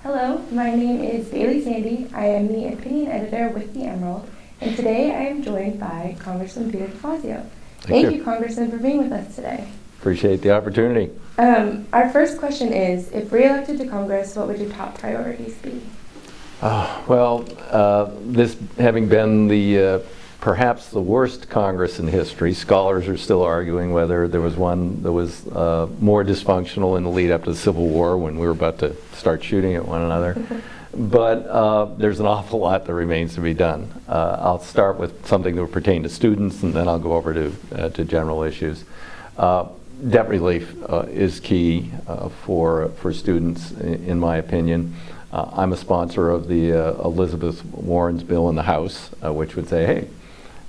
Hello, my name is Bailey Sandy. I am the opinion editor with The Emerald, and today I am joined by Congressman Peter DeFazio. Thank you, Congressman, for being with us today. Appreciate the opportunity. Our first question is, if re-elected to Congress, what would your top priorities be? This having been the perhaps the worst Congress in history, scholars are still arguing whether there was one that was more dysfunctional in the lead up to the Civil War when we were about to start shooting at one another. But there's an awful lot that remains to be done. I'll start with something that would pertain to students, and then I'll go over to general issues. Debt relief is key for students, in my opinion. I'm a sponsor of the Elizabeth Warren's bill in the House, which would say, hey,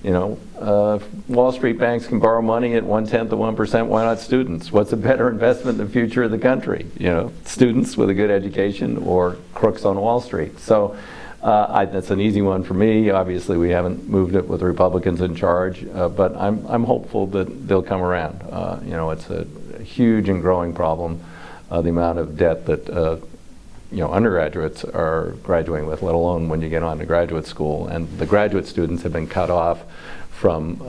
Wall Street banks can borrow money at 1/10 of 1%. Why not students? What's a better investment in the future of the country? Students with a good education or crooks on Wall Street. So that's an easy one for me. Obviously, we haven't moved it with the Republicans in charge, but I'm hopeful that they'll come around. It's a huge and growing problem, the amount of debt that undergraduates are graduating with, let alone when you get on to graduate school. And the graduate students have been cut off from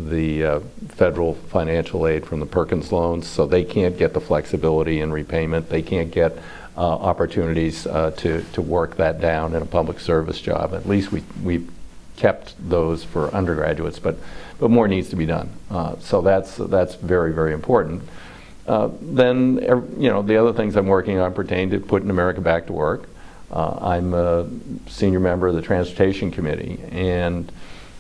the federal financial aid from the Perkins loans, so they can't get the flexibility in repayment. They can't get opportunities to work that down in a public service job. At least we've kept those for undergraduates, but more needs to be done. So that's very, very important. Then the other things I'm working on pertain to putting America back to work. I'm a senior member of the Transportation Committee, and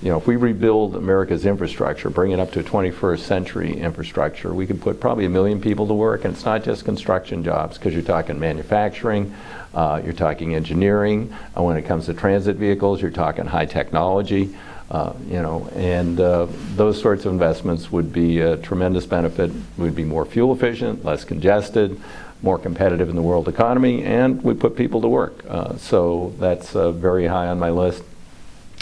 if we rebuild America's infrastructure, bring it up to a 21st century infrastructure, we could put probably 1 million people to work. And it's not just construction jobs, because you're talking manufacturing, you're talking engineering. When it comes to transit vehicles, you're talking high technology. Those sorts of investments would be a tremendous benefit. We'd be more fuel efficient, less congested, more competitive in the world economy, and we put people to work. So that's very high on my list.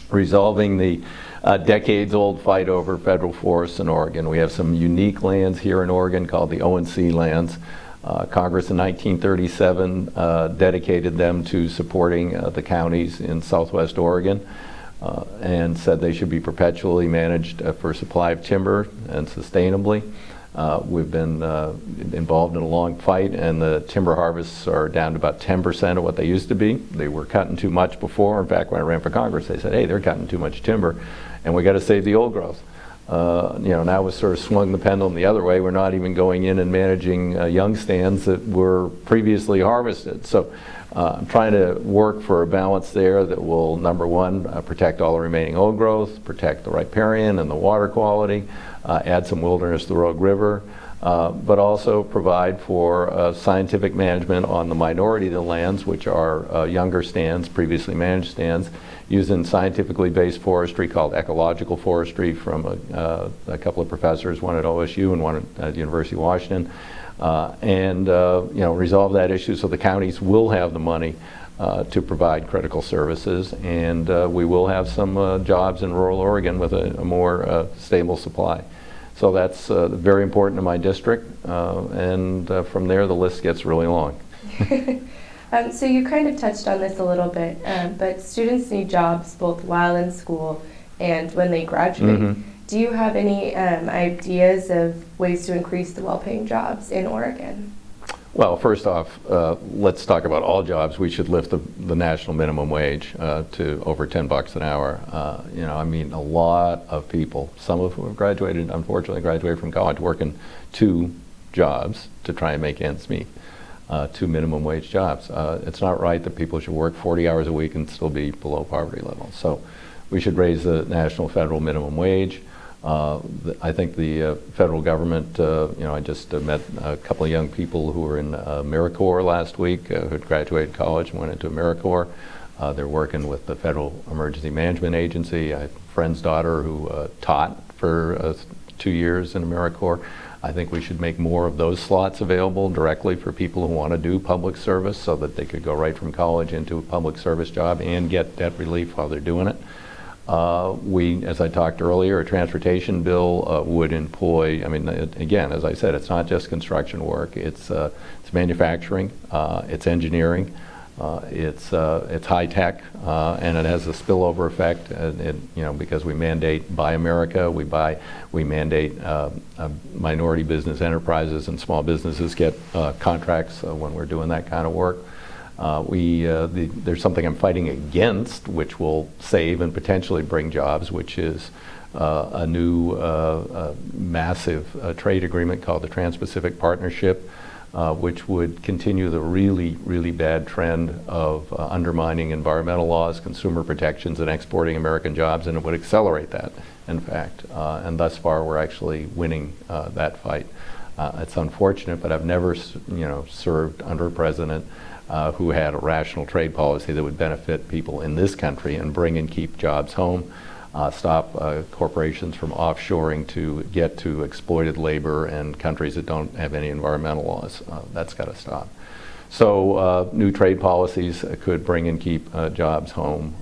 Resolving the decades-old fight over federal forests in Oregon. We have some unique lands here in Oregon called the O&C lands. Congress in 1937 dedicated them to supporting the counties in southwest Oregon. And said they should be perpetually managed for supply of timber and sustainably. We've been involved in a long fight, and the timber harvests are down to about 10% of what they used to be. They were cutting too much before. In fact, when I ran for Congress, they said, hey, they're cutting too much timber, and we got to save the old growth. Now we've sort of swung the pendulum the other way. We're not even going in and managing young stands that were previously harvested. So I'm trying to work for a balance there that will, number one, protect all the remaining old growth, protect the riparian and the water quality, add some wilderness to the Rogue River, but also provide for scientific management on the minority of the lands, which are younger stands, previously managed stands, using scientifically based forestry called ecological forestry from a couple of professors, one at OSU and one at the University of Washington. Resolve that issue so the counties will have the money to provide critical services, and we will have some jobs in rural Oregon with a more stable supply. So that's very important to my district, and from there the list gets really long. So you kind of touched on this a little bit, but students need jobs both while in school and when they graduate. Mm-hmm. Do you have any ideas of ways to increase the well-paying jobs in Oregon? Well, first off, let's talk about all jobs. We should lift the national minimum wage to over $10 an hour. A lot of people, some of whom have graduated, unfortunately graduated from college, working 2 jobs to try and make ends meet. 2 minimum wage jobs. It's not right that people should work 40 hours a week and still be below poverty level. So we should raise the national federal minimum wage. I think the federal government, I just met a couple of young people who were in AmeriCorps last week, who had graduated college and went into AmeriCorps. They're working with the Federal Emergency Management Agency. I have a friend's daughter who taught for 2 years in AmeriCorps. I think we should make more of those slots available directly for people who want to do public service so that they could go right from college into a public service job and get debt relief while they're doing it. As I talked earlier, a transportation bill would employ, I mean, again, as I said, it's not just construction work, it's manufacturing, it's engineering, it's high tech, and it has a spillover effect, because we mandate Buy America, we mandate minority business enterprises and small businesses get contracts when we're doing that kind of work. There's something I'm fighting against, which will save and potentially bring jobs, which is a new massive trade agreement called the Trans-Pacific Partnership, which would continue the really, really bad trend of undermining environmental laws, consumer protections, and exporting American jobs, and it would accelerate that, in fact. And thus far, we're actually winning that fight. It's unfortunate, but I've never, served under a president who had a rational trade policy that would benefit people in this country and bring and keep jobs home, stop corporations from offshoring to get to exploited labor and countries that don't have any environmental laws. That's got to stop. So new trade policies could bring and keep jobs home,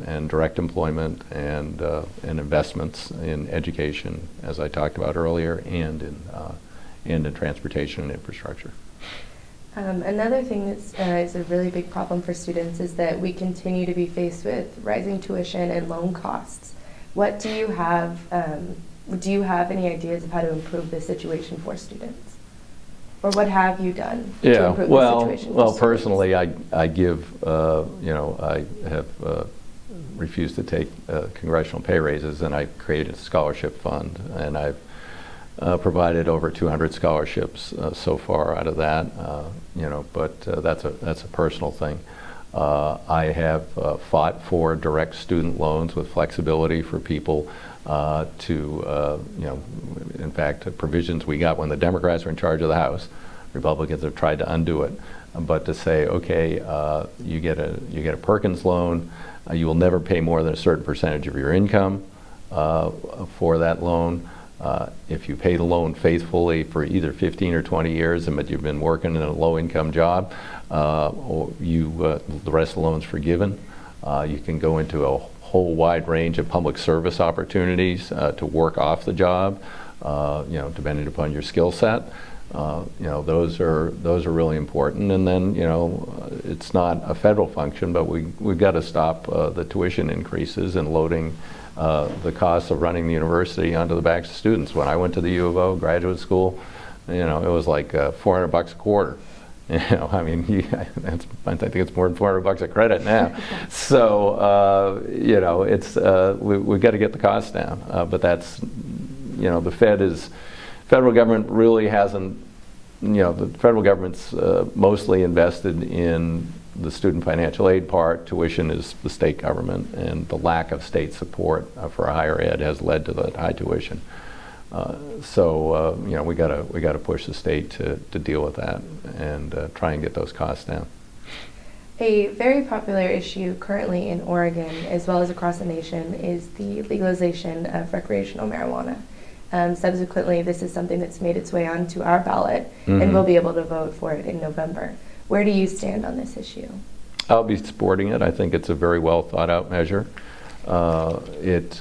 and direct employment and investments in education, as I talked about earlier, and in transportation and infrastructure. Another thing that is a really big problem for students is that we continue to be faced with rising tuition and loan costs. What do you have? Do you have any ideas of how to improve the situation for students, or what have you done to improve the situation? Well, personally, I give I have refused to take congressional pay raises, and I created a scholarship fund, and I've provided over 200 scholarships so far out of that, but that's a personal thing. I have fought for direct student loans with flexibility for people to, in fact, provisions we got when the Democrats were in charge of the House. Republicans have tried to undo it, but to say, okay, you get a Perkins loan, you will never pay more than a certain percentage of your income for that loan. If you pay the loan faithfully for either 15 or 20 years, but you've been working in a low-income job, or the rest of the loan's forgiven. You can go into a whole wide range of public service opportunities to work off the job, depending upon your skill set. Those are really important. And then, it's not a federal function, but we've got to stop the tuition increases and loading the costs of running the university onto the backs of students. When I went to the U of O graduate school, it was like $400 a quarter. I mean, I think it's more than $400 a credit now. So, we've got to get the costs down. But that's, the federal government really hasn't, the federal government's mostly invested in the student financial aid part. Tuition is the state government, and the lack of state support for higher ed has led to the high tuition. So we got to push the state to deal with that and try and get those costs down. A very popular issue currently in Oregon, as well as across the nation, is the legalization of recreational marijuana. Subsequently, this is something that's made its way onto our ballot, and we'll be able to vote for it in November. Where do you stand on this issue? I'll be supporting it. I think it's a very well thought out measure. It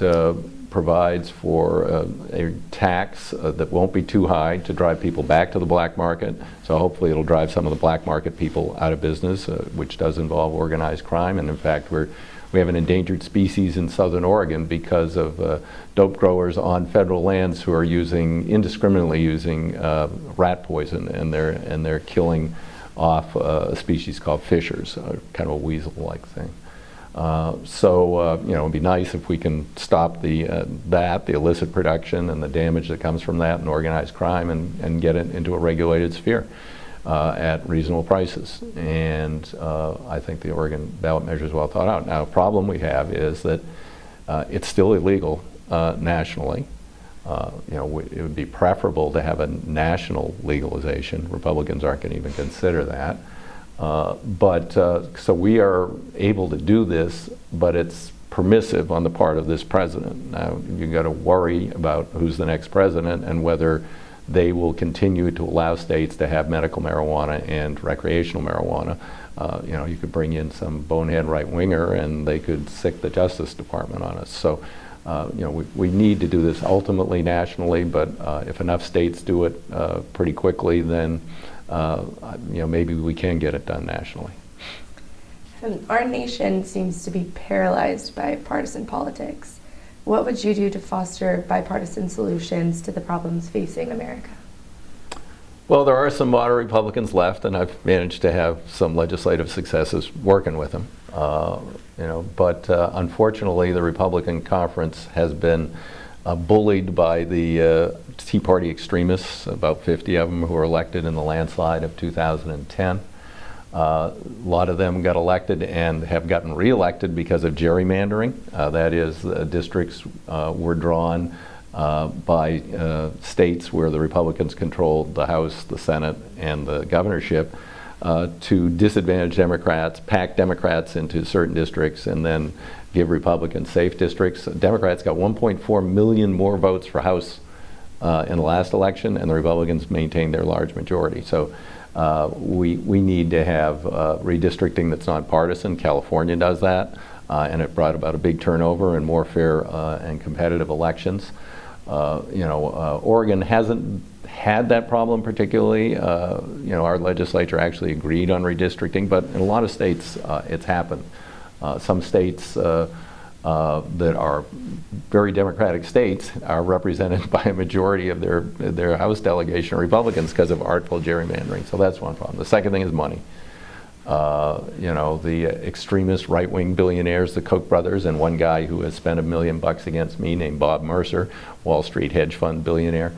provides for a tax that won't be too high to drive people back to the black market. So hopefully it'll drive some of the black market people out of business, which does involve organized crime. And in fact, we have an endangered species in southern Oregon because of dope growers on federal lands who are indiscriminately using rat poison, and they're killing off a species called fishers, kind of a weasel-like thing. So it'd be nice if we can stop the illicit production and the damage that comes from that and organized crime, and get it into a regulated sphere at reasonable prices. And I think the Oregon ballot measure is well thought out. Now, a problem we have is that it's still illegal nationally. It would be preferable to have a national legalization. Republicans aren't going to even consider that. So we are able to do this, but it's permissive on the part of this president. Now, you've got to worry about who's the next president and whether they will continue to allow states to have medical marijuana and recreational marijuana. You know, you could bring in some bonehead right-winger and they could sick the Justice Department on us. So, you know, we need to do this ultimately nationally, but if enough states do it pretty quickly, then, you know, maybe we can get it done nationally. Our nation seems to be paralyzed by partisan politics. What would you do to foster bipartisan solutions to the problems facing America? Well, there are some moderate Republicans left, and I've managed to have some legislative successes working with them. You know, but unfortunately, the Republican conference has been bullied by the Tea Party extremists, about 50 of them who were elected in the landslide of 2010. A lot of them got elected and have gotten reelected because of gerrymandering. That is, districts were drawn by states where the Republicans controlled the House, the Senate, and the governorship to disadvantage Democrats, pack Democrats into certain districts, and then give Republicans safe districts. Democrats got 1.4 million more votes for House in the last election, and the Republicans maintained their large majority. So we need to have redistricting that's nonpartisan. California does that, and it brought about a big turnover and more fair and competitive elections. You know, Oregon hasn't had that problem particularly. You know, our legislature actually agreed on redistricting, but in a lot of states it's happened. Some states that are very Democratic states are represented by a majority of their House delegation Republicans because of artful gerrymandering. So that's one problem. The second thing is money. You know, the extremist right-wing billionaires, the Koch brothers, and one guy who has spent $1 million against me named Bob Mercer, Wall Street hedge fund billionaire,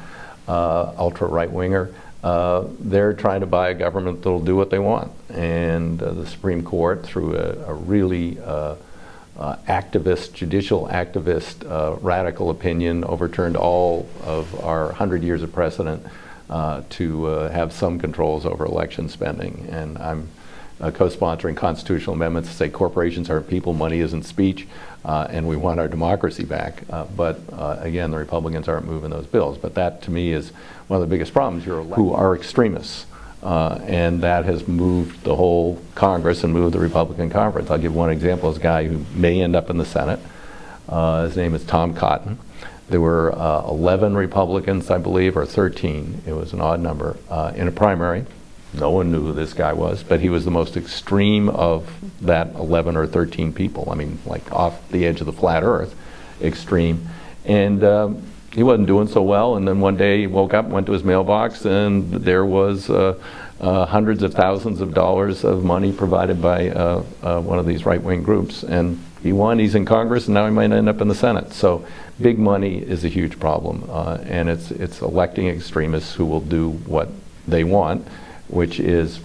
ultra right-winger. They're trying to buy a government that'll do what they want. And the Supreme Court, through a really activist, judicial activist, radical opinion, overturned all of our 100 years of precedent to have some controls over election spending. And I'm co-sponsoring constitutional amendments to say corporations aren't people, money isn't speech, and we want our democracy back. But again, the Republicans aren't moving those bills. But that, to me, is one of the biggest problems. Who are extremists. And that has moved the whole Congress and moved the Republican conference. I'll give one example. This guy who may end up in the Senate. His name is Tom Cotton. There were 11 Republicans, I believe, or 13. It was an odd number in a primary. No one knew who this guy was, but he was the most extreme of that 11 or 13 people. I mean, like off the edge of the flat earth, extreme. And he wasn't doing so well, and then one day he woke up, went to his mailbox, and there was hundreds of thousands of dollars of money provided by one of these right-wing groups. And he won, he's in Congress, and now he might end up in the Senate. So big money is a huge problem, and it's electing extremists who will do what they want, which is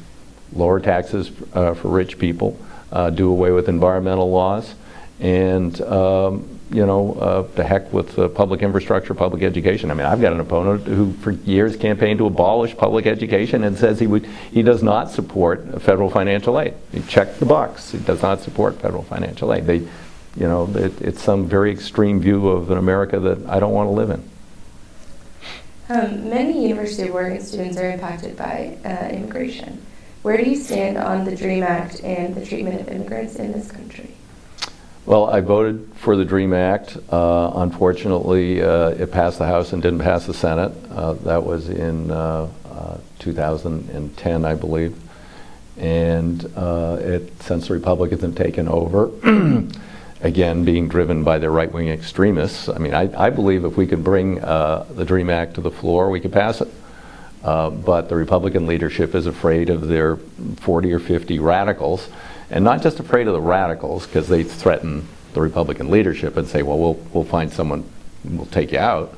lower taxes for rich people, do away with environmental laws, and you know, the heck with public infrastructure, public education. I mean, I've got an opponent who for years campaigned to abolish public education and says he does not support federal financial aid. He checked the box. He does not support federal financial aid. You know, it's some very extreme view of an America that I don't want to live in. Many University of Oregon students are impacted by immigration. Where do you stand on the DREAM Act and the treatment of immigrants in this country? Well, I voted for the DREAM Act. Unfortunately, it passed the House and didn't pass the Senate. That was in 2010, I believe. And since the Republicans have taken over, again, being driven by their right-wing extremists, I mean, I believe if we could bring the DREAM Act to the floor, we could pass it. But the Republican leadership is afraid of their 40 or 50 radicals. And not just afraid of the radicals because they threaten the Republican leadership and say, well, we'll find someone, we'll take you out.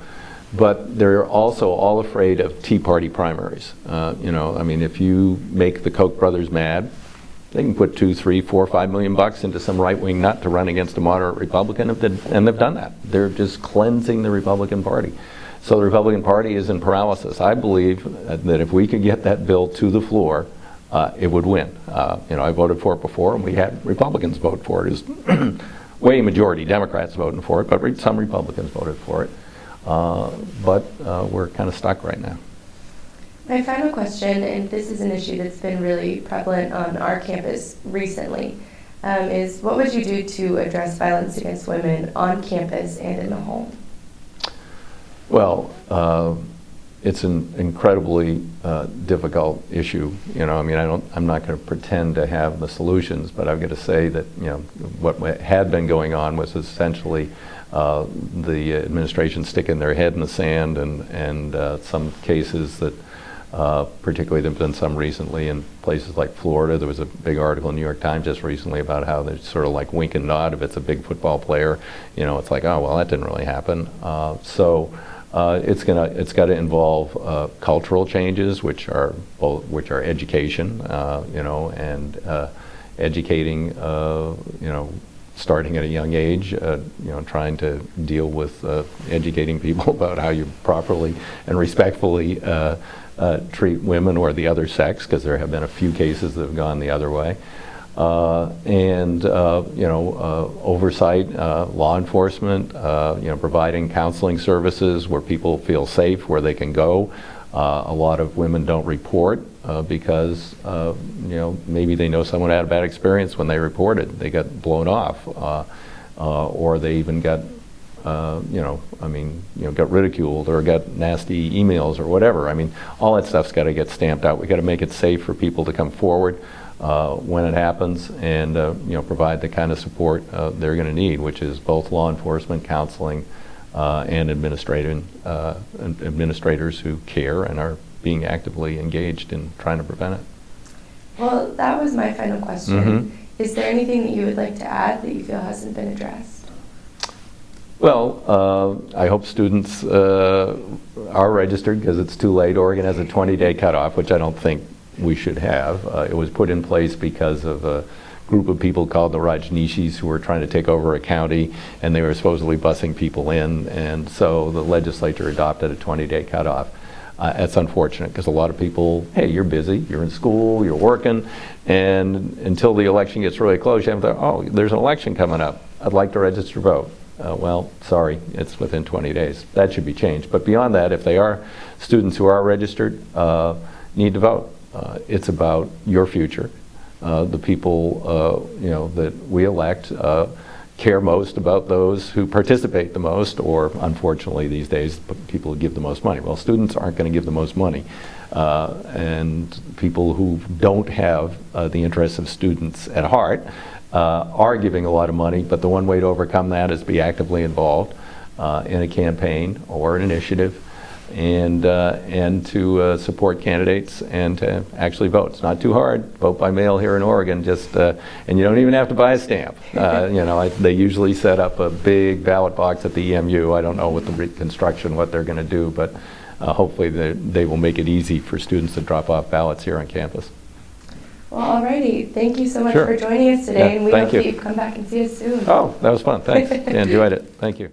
But they're also all afraid of Tea Party primaries. You know, I mean, if you make the Koch brothers mad, they can put $2, $3, $4, $5 million into some right-wing nut to run against a moderate Republican, and they've done that. They're just cleansing the Republican Party. So the Republican Party is in paralysis. I believe that if we could get that bill to the floor, it would win. You know, I voted for it before, and we had Republicans vote for it. It's way majority Democrats voting for it, but some Republicans voted for it. But we're kind of stuck right now. My final question, and this is an issue that's been really prevalent on our campus recently, is what would you do to address violence against women on campus and in the home? Well, it's an incredibly difficult issue. You know, I mean, I'm not going to pretend to have the solutions, but I've got to say that, you know, what had been going on was essentially the administration sticking their head in the sand, and some cases that, particularly there have been some recently in places like Florida. There was a big article in the New York Times just recently about how they're sort of like wink and nod. If it's a big football player, you know, it's like, oh, well, that didn't really happen. It's got to involve cultural changes, which are education, you know, and educating, you know, starting at a young age, you know, trying to deal with educating people about how you properly and respectfully treat women or the other sex, because there have been a few cases that have gone the other way. You know, oversight, law enforcement, you know, providing counseling services where people feel safe, where they can go. A lot of women don't report because, you know, maybe they know someone had a bad experience when they reported. They got blown off, or they even got, you know, I mean, you know, got ridiculed or got nasty emails or whatever. I mean, all that stuff's got to get stamped out. We got to make it safe for people to come forward when it happens, and you know, provide the kind of support they're going to need, which is both law enforcement, counseling, and administrators who care and are being actively engaged in trying to prevent it. Well, that was my final question. Mm-hmm. Is there anything that you would like to add that you feel hasn't been addressed? Well, I hope students are registered, because it's too late. Oregon has a 20-day cutoff, which I don't think we should have. It was put in place because of a group of people called the Rajneeshis who were trying to take over a county, and they were supposedly busing people in, and so the legislature adopted a 20-day cutoff. It's unfortunate, because a lot of people, hey, you're busy, you're in school, you're working, and until the election gets really close, you have to, oh, there's an election coming up, I'd like to register to vote. Well, sorry, it's within 20 days. That should be changed. But beyond that, if they are students who are registered, need to vote. It's about your future. The people, you know, that we elect care most about those who participate the most, or unfortunately these days, people who give the most money. Well, students aren't going to give the most money. And people who don't have the interests of students at heart are giving a lot of money, but the one way to overcome that is to be actively involved in a campaign or an initiative, and to support candidates and to actually vote. It's not too hard. Vote by mail here in Oregon. Just and you don't even have to buy a stamp. You know, they usually set up a big ballot box at the EMU. I don't know with the reconstruction what they're going to do, but hopefully they will make it easy for students to drop off ballots here on campus. Well, alrighty. Thank you so much Sure. for joining us today, Yeah, and we thank hope you. that you come back and see us soon. Oh, that was fun. Thanks. Yeah, enjoyed it. Thank you.